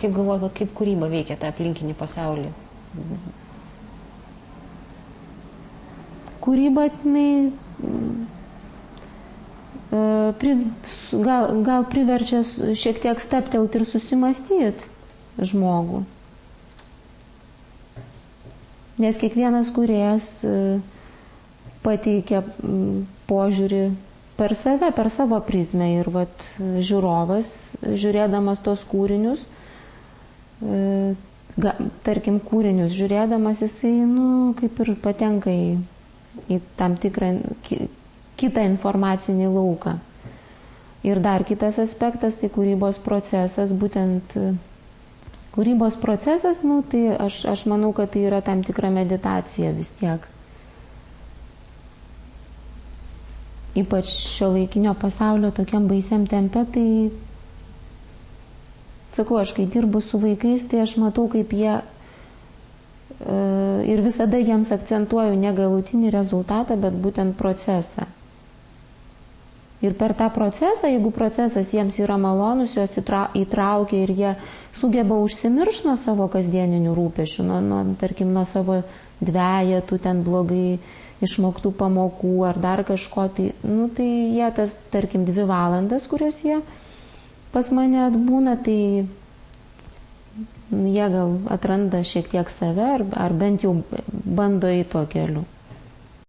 Kaip galvojate, kaip kūryba veikia tą aplinkinį pasaulį? Kūryba, gal priverčia šiek tiek steptelt ir susimastyti žmogų. Nes kiekvienas kūrėjas pateikia požiūrį per save, per savo prizmę ir žiūrovas, žiūrėdamas tos kūrinius, tarkim kūrinius žiūrėdamas, jisai, kaip ir patenka į tam tikrą kitą informacinį lauką. Ir dar kitas aspektas, tai kūrybos procesas, būtent kūrybos procesas, tai aš manau, kad tai yra tam tikra meditacija vis tiek. Ypač šiuolaikinio pasaulio tokiam baisiam tempe, tai sakau, aš kai dirbu su vaikais, tai aš matau, kaip jie ir visada jiems akcentuoju ne galutinį rezultatą, bet būtent procesą. Ir per tą procesą, jeigu procesas jiems yra malonus, juos įtraukia ir jie sugeba užsimiršti nuo savo kasdieninių rūpešių, tarkim, nuo savo dvejetų, ten blogai išmoktų pamokų ar dar kažko, tai jie tas, tarkim, 2 valandas, kurios jie pas mane atbūna, tai jie gal atranda šiek tiek save ar bent jau bando į tuo keliu.